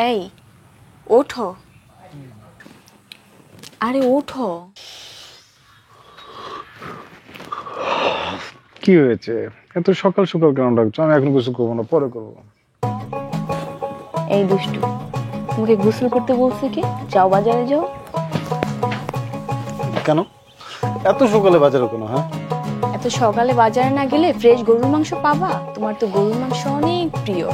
এই ওঠো, আরে ওঠো। কি হয়েছে? এত সকাল সকাল কেন ডাকছো? আমি এখন কিছু করবো না, পরে করবো। এই দুষ্টু, তোমাকে গোসল করতে বলছে কে? যাও বাজারে যাও। কেন এত সকালে বাজারে কেন? হ্যাঁ, এত সকালে বাজারে না গেলে ফ্রেশ গরুর মাংস পাবা? তোমার তো গরুর মাংস অনেক প্রিয়।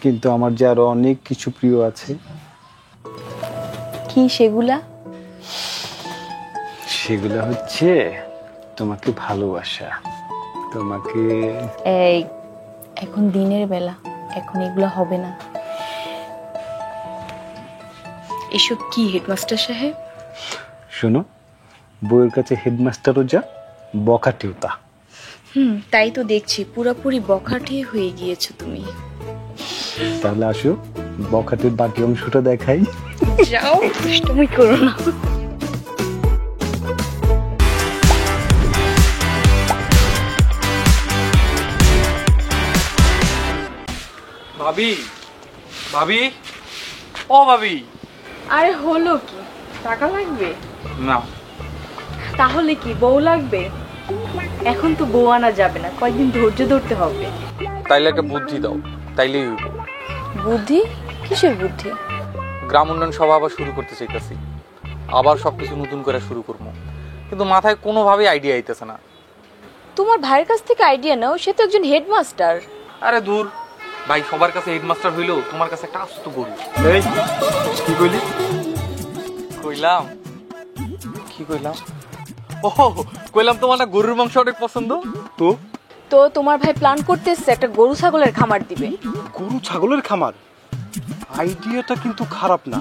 কিন্তু আমার যে আরো অনেক কিছু প্রিয় আছে। কি সেগুলা? সেগুলো হচ্ছে তোমাকে ভালোবাসা, তোমাকে। এই এখন দিনের বেলা, এখন এগুলো হবে না। এসব কি হেডমাস্টার সাহেব? শোনো, বউয়ের কাছে হেডমাস্টারও যা, বখাটেও তা। তাই তো দেখছি, পুরোপুরি বখাটে হয়ে গিয়েছো তুমি। তাহলে আসো, বখাটের বাকি অংশটা দেখাই। যাও, দুষ্টুমি করো না। ভাবি, ভাবি, ও ভাবি। আরে হলো কি, টাকা লাগবে? না। তাহলে কি বউ লাগবে? এখন তো বউ আনা যাবে না, কয়েকদিন ধৈর্য ধরতে হবে। তাইলে একটা বুদ্ধি দাও, তাইলেই হইব। বুদ্ধি? কিসের বুদ্ধি? গ্রাম উন্নয়ন সভা আবার শুরু করতে চাইতেছি, আবার সবকিছু নতুন করে শুরু করবো, কিন্তু মাথায় কোনোভাবেই আইডিয়া আইতেছে না। তোমার ভাইয়ের কাছ থেকে আইডিয়া নাও, সে তো একজন হেডমাস্টার। আরে দূর ভাই, সবার কাছে হেডমাস্টার হইলেও তোমার কাছে একটা আস্ত গরু। এই কি কইলি? কইলাম কি কইলাম? ও কইলাম তোমার না গরুর মাংস অনেক পছন্দ। তো তো তোমার ভাই প্ল্যান করতেছে একটা গরু ছাগলের খামার দিবে। গরু ছাগলের খামার? আইডিয়াটা কিন্তু খারাপ না।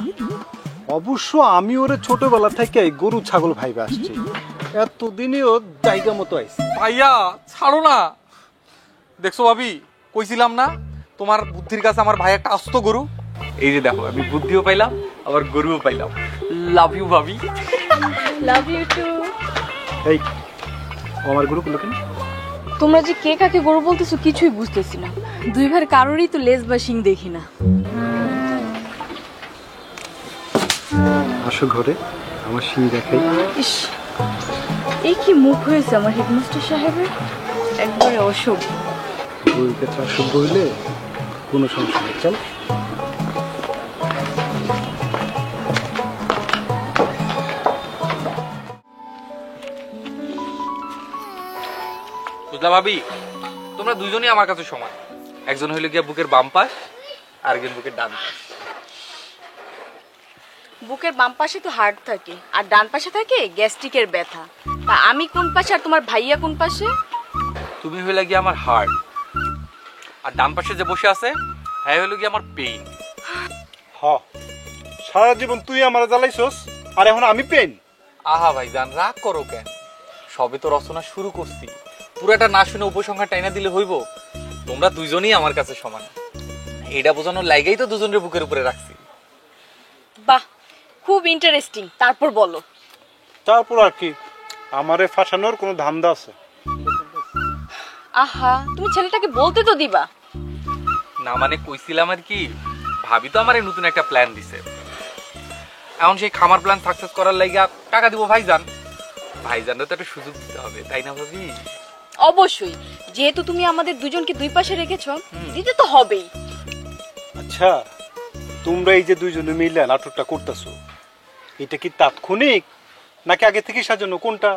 অবশ্য আমি ওরে ছোটবেলা থেকে গরু ছাগল ভাইবে আসছি, এতদিনেও জায়গা মতো আইছে। ভাইয়া ছাড়ো না। দেখছো ভাবি, কইছিলাম না তোমার বুদ্ধির কাছে আমার ভাই একটা আস্ত গরু। এই যে দেখো, আমি বুদ্ধিও পাইলাম আবার গরুও পাইলাম। লাভ ইউ ভাবি। Love you too. এই ও আমার গরু গুলো কেন? তোমরা যে কে কাকে গরু বলতেছো কিছুই বুঝতেছি না। দুই ভাইয়ের কারোরই তো লেজ বা শিং দেখি না। আসো ঘরে, আমার সিং দেখাই। ইস, এই কি মুখ হয়েছে আমার হেডমাস্টার সাহেবের, একবারে অসভ্য। বউয়ের কাছে অসভ্য হইলে কোনো সমস্যা নেই, চল। বুঝলা ভাবি, তোমরা দুজনই আমার কাছে সমান। একজন হইলো গিয়া বুকের বাম পাশ, আরেকজন বুকের ডান পাশ। বুকের বাম পাশে তো হার্ট থাকে আর ডান পাশে থাকে গ্যাস্ট্রিকের ব্যথা। তা আমি কোন পাশে আর তোমার ভাইয়া কোন পাশে? তুমি হইলা গিয়া আমার হার্ট, আর ডান পাশে যে বসে আছে হ্যাঁ হইলো গিয়া আমার পেইন। হ, সারা জীবন তুই আমার জ্বালাইছস, আর এখন আমি পেন? আহা ভাইজান, রাগ করো কেন? সবে তো রচনা শুরু করছি, পুরাটা না শুনে উপসংহার টাইনা দিলে হইব? তোমরা দুইজনই আমার কাছে সমান, এটা বোঝানোর লাইগাই তো দুজনের বুকের উপরে রাখছি। বাহ, খুব ইন্টারেস্টিং। তারপর বলো। তারপর আর কি, আমারে ফাঁসানোর কোনো ধান্দা আছে? আহা, তুমি ছেলেটাকে বলতে তো দিবা। না মানে কইছিলাম আর কি, ভাবি তো আমারে নতুন একটা প্ল্যান দিছে। এখন সেই খামার প্ল্যান সাকসেস করার লাইগা টাকা দিব ভাইজান। ভাইজানরা তো একটা সুযোগ দিতে হবে, তাই না ভাবি? অবশ্যই, যেহেতু তুমি আমাদের দুজনকে দুই পাশে রেখেছো, দিতে তো হবেই। আচ্ছা, তোমরা এই যে দুইজনে মিলে নাটকটা করতেছো, এটা কি তাৎক্ষণিক নাকি আগে থেকে সাজানো, কোনটা?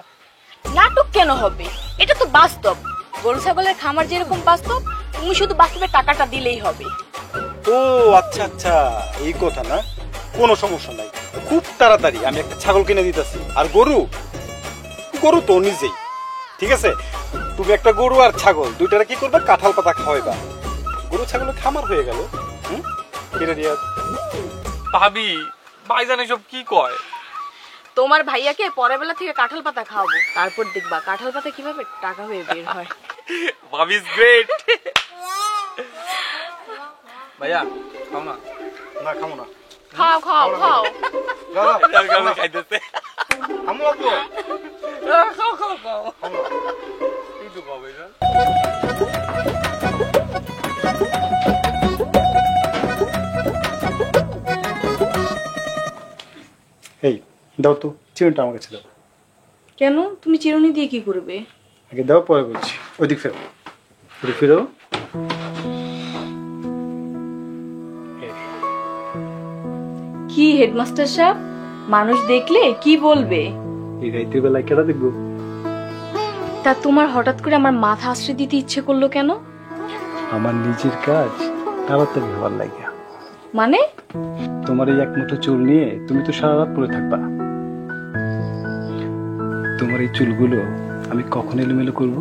নাটক কেন হবে? এটা তো বাস্তব। গরু ছাগলের খামার যেরকম বাস্তব, তুমি শুধু বাস্তবে টাকাটা দিলেই হবে। ও আচ্ছা আচ্ছা, এই কথা না, কোনো সমস্যা নাই। খুব তাড়াতাড়ি আমি একটা ছাগল কিনে দিতেছি, আর গরু গরু তো নিজেই। ঠিক আছে, তুমি একটা গরু আর ছাগল দুইটারে কি করবে, কাঁঠাল পাতা খাওয়াইবা। গরু ছাগলের খামার হয়ে গেল। ভাবি, ভাইজান এসব কি কয়? তোমার ভাইয়াকে পরের বেলা থেকে কাঁঠাল পাতা খাওয়াবো, তারপর দেখবা কাঁঠাল পাতা কিভাবে টাকা হয়ে বের হয়। ভাবি ইজ গ্রেট। ভাইয়া খাও না। না খাবো না। খাও খাও খাও। খাইতেছে। খাবো না তো। খাও খাও খাও। একটু খাও ভাইজান। দাও তো, চিরুনিটা আমার কাছে দাও। কেন, তুমি চিরুনি দিয়ে কি করবে? আগে দাও, পরে বলছি। ওইদিক ফেরো, ওইদিক ফেরো। কি হেডমাস্টার সাহেব, মানুষ দেখলে কি বলবে? এই রাইতের বেলায় কেটা দেখবো? তা তোমার হঠাৎ করে আমার মাথা আশ্রয় দিতে ইচ্ছে করলো কেন? আমার নিজের কাজ তাড়াতাড়ি হওয়ার লাগে। মানে? তোমার এই এক মুঠো চুল নিয়ে তুমি তো সারা রাত পরে থাকবা। তোমার এই চুলগুলো আমি কখন এলোমেলো করবো?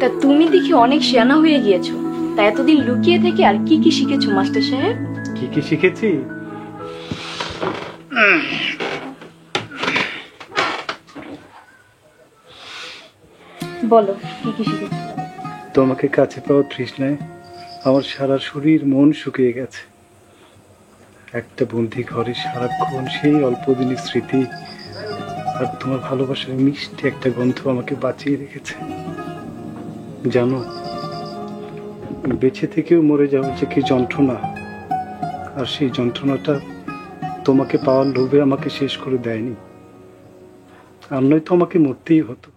তা তুমি দেখি অনেক শিয়ানা হয়ে গিয়েছো, তা এতদিন লুকিয়ে থেকে আর কি কি শিখেছো মাস্টার সাহেব? কি কি শিখেছি? বলো কি কি শিখেছো? তোমাকে কাছে পাওয়ার তৃষ্ণায় আমার সারা শরীর মন শুকিয়ে গেছে। একটা বন্দি ঘরে সারাক্ষণ সেই অল্প দিনের স্মৃতি আর তোমার ভালোবাসার মিষ্টি একটা গন্ধ আমাকে বাঁচিয়ে রেখেছে। জানো, বেঁচে থেকেও মরে যাওয়ার যে কি যন্ত্রণা, আর সেই যন্ত্রণাটা তোমাকে পাওয়ার লোভে আমাকে শেষ করে দেয়নি। আর নয়তো আমাকে মরতেই হতো।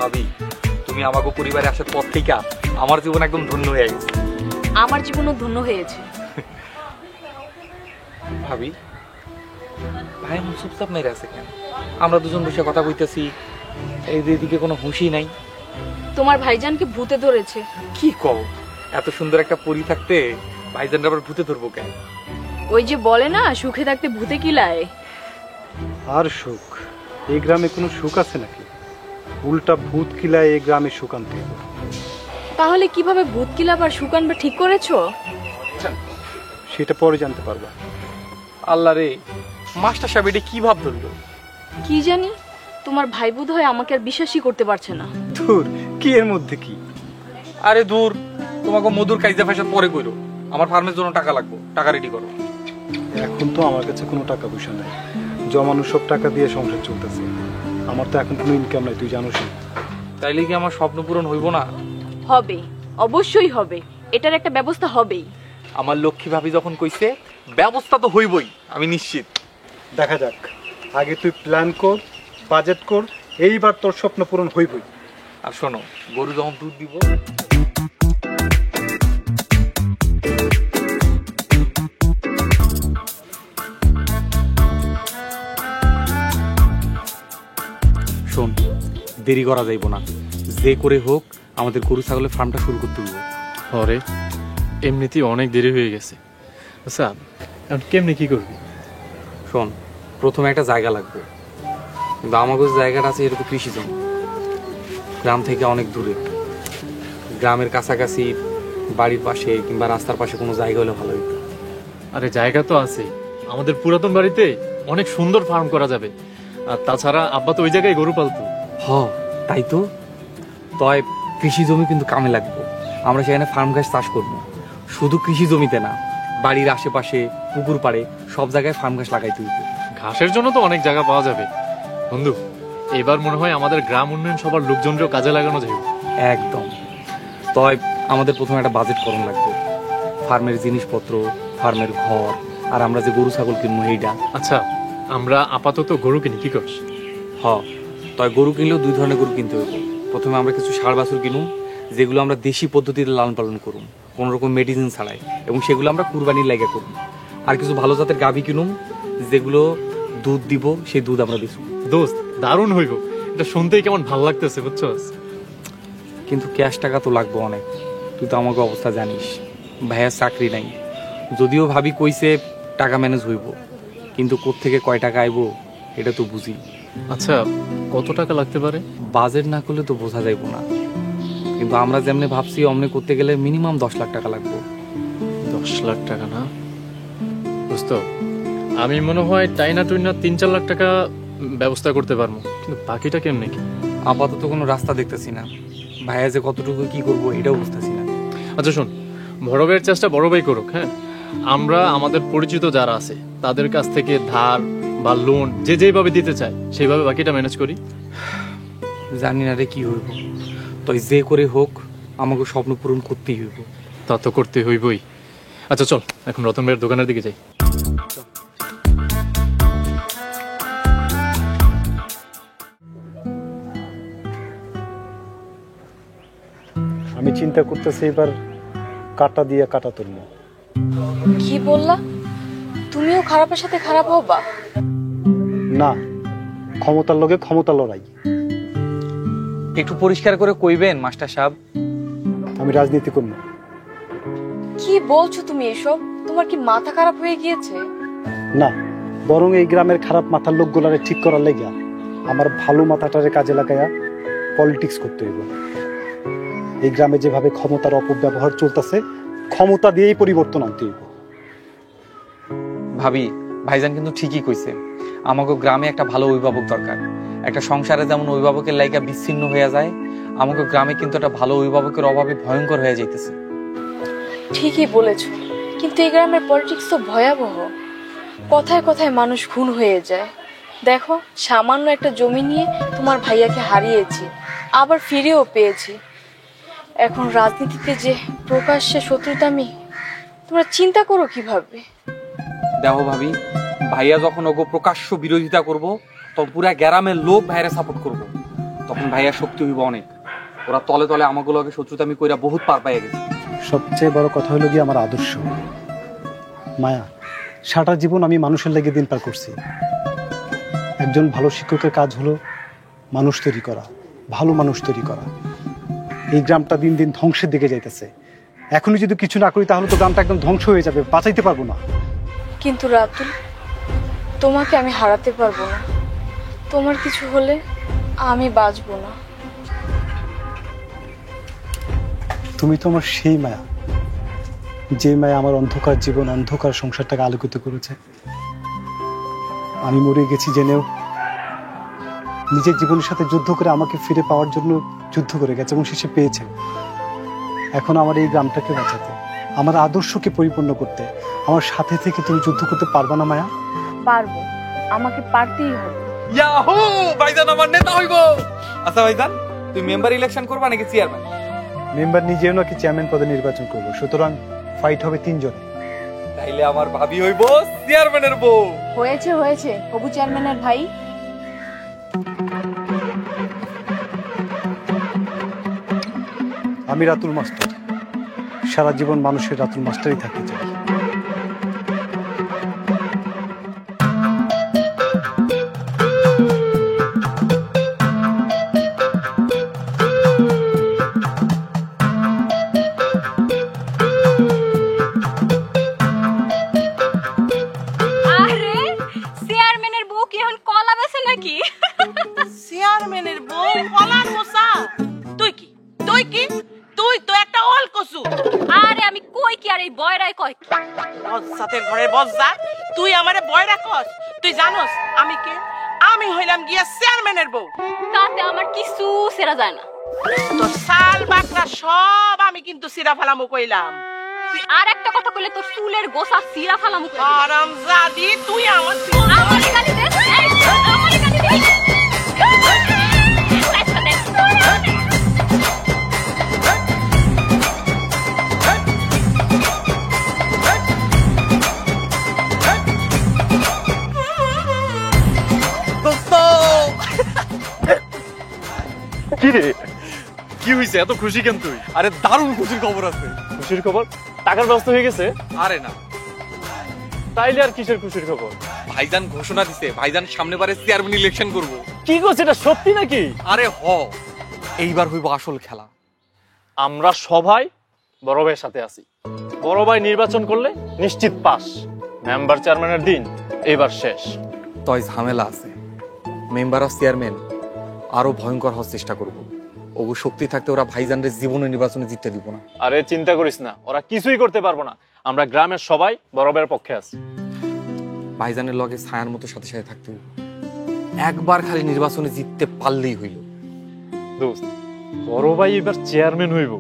ভাবি, তুমি আমাকে পরিবারে আসার পর থেকে আমার জীবন একদম ধন্য হয়ে গেছে। আমার জীবনও ধন্য হয়েছে। ভাবি, ভাই এমন চুপচাপ মেরে আছে কেন? আমরা দুজন বসে কথা কইতেছি, এইদিকে কোনো হুঁশি নাই। তোমার ভাইজানকে ভূতে ধরেছে। কি কও? এত সুন্দর একটা পরি থাকতে ভাইজানরা আবার ভূতে ধরবো কেন? ওই যে বলে না, সুখে থাকতে ভূতে কিলায়। আর সুখ? এই গ্রামে কোনো সুখ আছে নাকি? উল্টা ভূত কিলায় এই গ্রামে সুখ আনতে হবে। তাহলে কিভাবে ভূত কিলাবার সুখ আনবে ঠিক করেছো? সেটা পরে জানতে পারবা। আল্লাহ রে, মাস্টার সাহেব এটা কি ভাব ধরলো? কি জানি, তোমার ভাই বোধ হয় আমাকে আর বিশ্বাসই করতে পারছে না। ধুর, কি এর মধ্যে কি? আরে দূর, তোমাকে মধুর কাইজা ফ্যাশন পরে কইরো। আমার ফার্মের জন্য টাকা লাগবে, টাকা রেডি করো। এখন তো আমার কাছে কোনো টাকা পয়সা নাই, জমানো সব টাকা দিয়ে সংসার চলতেছে। আমার তো এখন কোনো ইনকাম নাই, তুই জানোস। তাইলে কি আমার স্বপ্ন পূরণ হইব না? হবে, অবশ্যই হবে, এটার একটা ব্যবস্থা হবেই। আমার লক্ষ্মী ভাবি যখন কইছে ব্যবস্থা তো হইবই, আমি নিশ্চিত। দেখা যাক, আগে তুই প্ল্যান কর, বাজেট কর, এইবার তোর স্বপ্ন পূরণ হইবই। আর শোনো, গরু যখন দুধ দিব, শোন, দেরি করা যাইব না। যে করে হোক আমাদের গরু ছাগলের ফার্মটা শুরু করতে হইব। আরে এমনিতেই অনেক দেরি হয়ে গেছে। আচ্ছা, এখন কেমনি কি করবি? শোন, প্রথমে একটা জায়গা লাগবে, কিন্তু আমাকে যে জায়গাটা আছে এটা তো কৃষি জমি, গ্রাম থেকে অনেক দূরে। গ্রামের কাছাকাছি বাড়ির পাশে কিংবা রাস্তার পাশে কোনো জায়গা হলে ভালো হইতো। আরে জায়গা তো আছে, আমাদের পুরাতন বাড়িতে অনেক সুন্দর ফার্ম করা যাবে। আর তাছাড়া আব্বা তো ওই জায়গায় গরু পালতো। হ, তাই তো। তয় কৃষি জমি কিন্তু কামে লাগবে। আমরা সেখানে ফার্ম ঘাস চাষ করব। শুধু কৃষি জমিতে না, বাড়ির আশেপাশে পুকুর পাড়ে সব জায়গায় ফার্ম ঘাস লাগাইতে হইবে। ঘাসের জন্য তো অনেক জায়গা পাওয়া যাবে বন্ধু। এবার মনে হয় আমাদের গ্রাম উন্নয়ন সবার লোকজনকেও কাজে লাগানো যাবে। একদম। তয় আমাদের প্রথমে একটা বাজেট করণ লাগবে। ফার্মের জিনিসপত্র, ফার্মের ঘর, আর আমরা যে গরু ছাগল কিনবো এইটা। আচ্ছা, আমরা আপাতত গরু কিনি, কি করছ? হ, তয় গরু কিনলেও দুই ধরনের গরু কিনতে হইব। প্রথমে আমরা কিছু ষাঁড় বাছুর কিনুম, যেগুলো আমরা দেশি পদ্ধতিতে লালন পালন করুম, কোনো রকম মেডিসিন ছাড়াই, এবং সেগুলো আমরা কুরবানির লাগে করুম। আর কিছু ভালো জাতের গাভী কিনুম, যেগুলো দুধ দিব, সেই দুধ আমরা বেচুম। দোস্ত, দারুণ হইব। এটা শুনতেই কেমন ভালো লাগতেছে, বুঝছস? কিন্তু ক্যাশ টাকা তো লাগবে অনেক। তুই তো আমাকে অবস্থা জানিস, ভাইয়ার চাকরি নাই। যদিও ভাবি কইছে টাকা ম্যানেজ হইব, কিন্তু কোত্থেকে কয় টাকা আইব এটা তো বুঝি। আচ্ছা, কত টাকা লাগতে পারে? বাজেট না করলে তো বোঝা যাইব না, কিন্তু আমরা যেমনি ভাবছি অমনি করতে গেলে মিনিমাম 10 লাখ টাকা লাগবে। 10 লাখ টাকা না দোস্ত, আমি মনে হয় টাইনা টুইনা 3-4 লাখ টাকা ব্যবস্থা করতে পারবো। কিন্তু বাকিটা কেমনে কি? আপাতত কোনো রাস্তা দেখতেছি না, ভাইয়া যে কতটুকু কি করব এটাও বুঝতেছি না। আচ্ছা শোন, বড় ভাইয়ের চেষ্টা বড় ভাই করুক, হ্যাঁ? আমরা আমাদের পরিচিত যারা আছে তাদের কাছ থেকে ধার বা লোন যে যেভাবে দিতে চায় সেইভাবে বাকিটা ম্যানেজ করি। জানি না রে কি হইব, তাই যে করে হোক আমাকে স্বপ্ন পূরণ করতেই হইব। তা তো করতে হইবই। আচ্ছা চল এখন রতন ভাইয়ের দোকানের দিকে যাই। আমি চিন্তা করতেছি এবার কাটা দিয়ে কাটা তুলবো। কি বললা? তুমিও খারাপের সাথে খারাপ হবা? না, ক্ষমতার লগে ক্ষমতা লড়াই। একটু পরিষ্কার করে কইবেন মাস্টার সাহেব? আমি রাজনীতি করব কি বলছো তুমি এসব? তোমার কি মাথা খারাপ হয়ে গিয়েছে? না, বরং এই গ্রামের খারাপ মাথার লোকগুলারে ঠিক করার লাগিয়া আমার ভালো মাথাটারে কাজে লাগাইয়া পলিটিক্স করতে হইব। এই গ্রামে যেভাবে ক্ষমতার অপব্যবহার চলতেছে, ক্ষমতা দিয়েই পরিবর্তন আনতে হইব। ভাবি, ভাইজান কিন্তু ঠিকই কইছে, আমাকে গ্রামে একটা ভালো অভিভাবক দরকার। একটা সংসারে যেমন অভিভাবকের লাইগা বিচ্ছিন্ন হয়ে যায়, আমাকে গ্রামে কিন্তু একটা ভালো অভিভাবকের অভাবে ভয়ঙ্কর হয়ে যাইতেছে। ঠিকই বলেছো, কিন্তু এই গ্রামের পলিটিক্স তো ভয়াবহ। কথায় কথায় মানুষ খুন হয়ে যায়। দেখো, সামান্য একটা জমি নিয়ে তোমার ভাইয়াকে হারিয়েছি, আবার ফিরেও পেয়েছি। এখন রাজনীতিতে যে প্রকাশ্যে শত্রুতামি, তোমরা চিন্তা করো কিভাবে? দেখো ভাবি, ভাইয়া যখন ওগো প্রকাশ্য বিরোধিতা করব, তখন পুরা গ্রামের লোক ভাইয়ারে সাপোর্ট করব, তখন ভাইয়ার শক্তি হইব অনেক। ওরা তলে তলে আমাগুলোকে শত্রুতামি কইরা বহুত পার পাইয়া গেছে। সবচেয়ে বড় কথা হলো গিয়ে আমার আদর্শ। মায়া, সারা জীবন আমি মানুষের লেগে দিন পার করছি। একজন ভালো শিক্ষকের কাজ হলো মানুষ তৈরি করা, ভালো মানুষ তৈরি করা। এই গ্রামটা দিন দিন ধ্বংসের দিকে যাইতেছে। এখনই যদি কিছু না করি তাহলে তো গ্রামটা একদম ধ্বংস হয়ে যাবে, বাঁচাইতে পারবো না। কিন্তু রাতুল, তোমাকে আমি হারাতে পারবো না। তোমার কিছু হলে আমি বাঁচবো না। তুমি তো আমার সেই মায়া, যে মায়া আমার অন্ধকার জীবন, অন্ধকার সংসারটাকে আলোকিত করেছে। আমি মরে গেছি জেনেও নিজের জীবনের সাথে যুদ্ধ করে আমাকে ফিরে পাওয়ার জন্য যুদ্ধ করে গেছে এবং শেষে পেয়েছে। এখন আমার এই গ্রামটাকে বাঁচাতে, আমার আদর্শকে পরিপূর্ণ করতে আমার সাথে থেকে তুমি যুদ্ধ করতে পারবা না মায়া? পারবো, আমাকে পারতেই হবে। ইয়াহু, ভাইজান আমার নেতা হইব। আচ্ছা ভাইজান, তুই মেম্বার ইলেকশন করবা নাকি চেয়ারম্যান? মেম্বার নিজেও নাকি চেয়ারম্যান পদে নির্বাচন করবো, সুতরাং ফাইট হবে 3 জনে। তাইলে আমার ভাবি হইব চেয়ারম্যানের বউ। হয়েছে হয়েছে, হবু চেয়ারম্যানের ভাই। আমি রাতুল মাস্টার, সারা জীবন মানুষের রাতুল মাস্টারই থাকতে চাই। আরে চেয়ারম্যানের বউ কি এখন কলা বেছে নাকি? চেয়ারম্যানের বউ কলার মোসা? তুই কি তুই কি তুই তো একটা অল কসু। আরে আমি কই কি, আর এই বয়রাই কয় কি? বজ্জাতের ঘরে বজ্জাত, তুই আমারে বয়রা কস? তুই জানোস আমি কে? আমি হইলাম গিয়া চেয়ারম্যানের বউ। তাতে আমার কিছু সেরা যায় না। তোর সাল বাকরা সব আমি কিন্তু সিরা ফালামু কইলাম। তুই আর একটা কথা কইলে তোর চুলের গোছা সিরা ফালামু কই। আরাম জাদি, তুই আমার আমারে গালি দে, এই আমারে গালি দে। কি রে, কি হইছে? এত খুশি কেন তুই? আরে দারুণ খুশির খবর আছে। খুশির খবর? টাকার ব্যবস্থা হয়ে গেছে? আরে না, তাইলে আর কিসের খুশির খবর? ভাইজান ঘোষণা দিছে ভাইজান সামনেবারে চেয়ারম্যান ইলেকশন করব। কি করছে, এটা সত্যি নাকি? আরে হ, এইবার হইব আসল খেলা। আমরা সবাই বড় ভাইয়ের সাথে আছি। বড় ভাই নির্বাচন করলে নিশ্চিত পাস। মেম্বার চেয়ারম্যানের দিন এবার শেষ। তয় ঝামেলা আছে, মেম্বার অফ চেয়ারম্যান আরো ভয়ঙ্কর হওয়ার চেষ্টা করব। ওগো শক্তি থাকতে ওরা ভাইজানরে জীবনে নির্বাচনে জিততে দিব না। আরে চিন্তা করিস না, ওরা কিছুই করতে পারবো না। আমরা গ্রামের সবাই বড় ভাইয়ের পক্ষে আছি। ভাইজানের লগে ছায়ার মতো সাথে সাথে থাকতে হইব। একবার খালি নির্বাচনে জিততে পারলেই হইল। দোস্ত, বড় ভাই এবার চেয়ারম্যান হইব,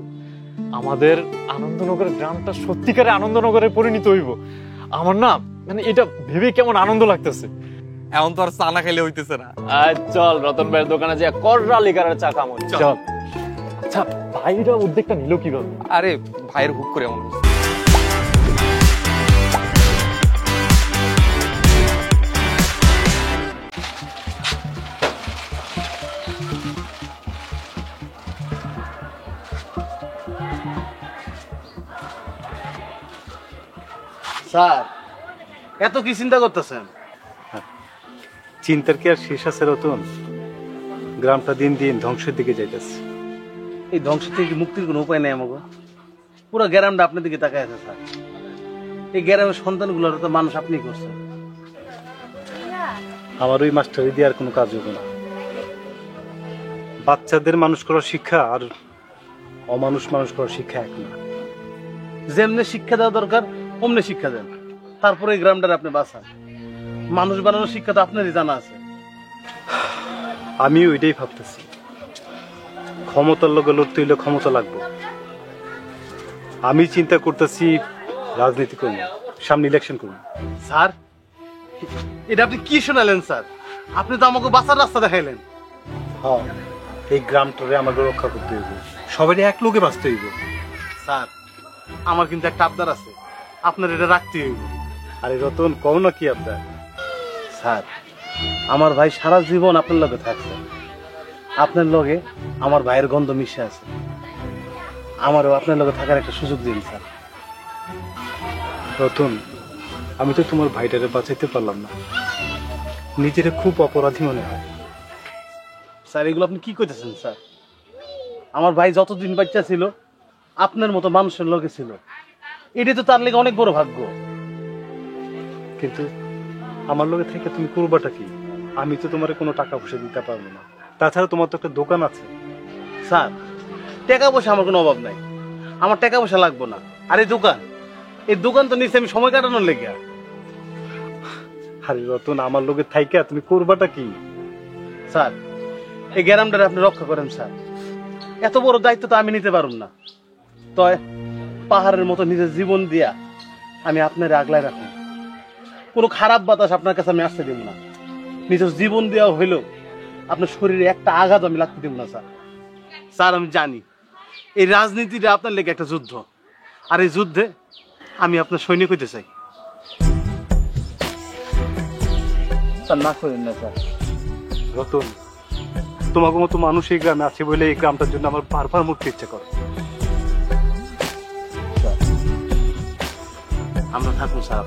আমাদের আনন্দনগরের গ্রামটা সত্যিকারে আনন্দনগরে পরিণত হইব। আমার না মানে এটা ভেবে কেমন আনন্দ লাগতেছে। এখন তো আর চা না খাইলে হইতেছে না। চল রতন ভাইয়ের দোকানে যে কররা লিগারের চা খামো। চল। আচ্ছা, ভাইরা উদ্যোগটা নিল কিভাবে? আরে ভাইয়ের হুক করে এমন হইছে। স্যার, এত কি চিন্তা করতেছেন? চিন্তার কি আর শেষ আছে রতন? গ্রামটা দিন দিন ধ্বংসের দিকে যাইতেছে। এই ধ্বংস থেকে মুক্তির কোনো উপায় নেই আমাকে। পুরো গ্রামটা আপনার দিকে তাকায় আছে স্যার। এই গ্রামের সন্তানগুলোর তো মানুষ আপনি করছেন। আমার ওই মাস্টারি দিয়ে আর কোনো কাজ হবে না। বাচ্চাদের মানুষ করার শিক্ষা আর অমানুষ মানুষ করার শিক্ষা এক না। যেমনি শিক্ষা দেওয়া দরকার অমনি শিক্ষা দেন, তারপরে এই গ্রামটার আপনি বাঁচান। মানুষ বানানোর শিক্ষা তো আপনারই জানা আছে। আমি ওইটাই ভাবতেছি, ক্ষমতার লগে লড়তে হইলে ক্ষমতা লাগবে। আমি চিন্তা করতেছি রাজনীতি করবো, সামনে ইলেকশন করবো। স্যার, এটা আপনি কি শোনালেন স্যার? আপনি তো আমাকে বাঁচার রাস্তা দেখাইলেন। হ্যাঁ, এই গ্রামটারে আমাকে রক্ষা করতে হইব, সবারই এক লোকে বাঁচতে হইব। স্যার, আমার কিন্তু একটা আবদার আছে, আপনার এটা রাখতে হইব। আরে রতন, কও না কি আপনার? স্যার, আমার ভাই সারা জীবন আপনার লগে থাকছে। আপনার লগে আমার ভাইয়ের গন্ধ মিশে আছে। আমারও আপনার লগে থাকার একটা সুযোগ দিন স্যার। রতন, আমি তো তোমার ভাইটারে বাঁচাইতে পারলাম না, নিজেরে খুব অপরাধী মনে হয়। স্যার, এগুলো আপনি কি কইতেছেন স্যার? আমার ভাই যতদিন বাচ্চা ছিল আপনার মতো মানুষের লগে ছিল, এটাই তো তার লেগে অনেক বড় ভাগ্য। কিন্তু আমার লগে থেকে তুমি করবাটা কি? আমি তো তোমার কোনো টাকা পয়সা দিতে পারবো না, তাছাড়া তোমার তো একটা দোকান আছে। স্যার, টাকা পয়সা আমার কোনো অভাব নাই, আমার টাকা পয়সা লাগবে না। আর এই দোকান তো নিচে আমি সময় কাটানোর লেগে। আরে রতন, আমার লগে থাইকা তুমি করবাটা কি? স্যার, এই গ্রামটারে আপনি রক্ষা করেন স্যার। এত বড় দায়িত্ব তো আমি নিতে পারুম না। তয় পাহাড়ের মতো নিজের জীবন দিয়া আমি আপনার আগলায় রাখুন। কোনো খারাপ বাতাস আপনার কাছে আমি আসতে দিব না। নিজের জীবন দেওয়া হইলেও আপনার শরীরে একটা আঘাত আমি লাগতে দিব না স্যার। স্যার, আমি জানি এই রাজনীতিটা আপনার লেগে একটা যুদ্ধ, আর এই যুদ্ধে আমি আপনার সৈনিক হইতে চাই। স্যার, না করেন না স্যার। রতন, তোমাকে মতো মানুষ এই গ্রামে আছে বলে এই গ্রামটার জন্য আমার বারবার মরতে ইচ্ছা করে। আমরা থাকুন স্যার।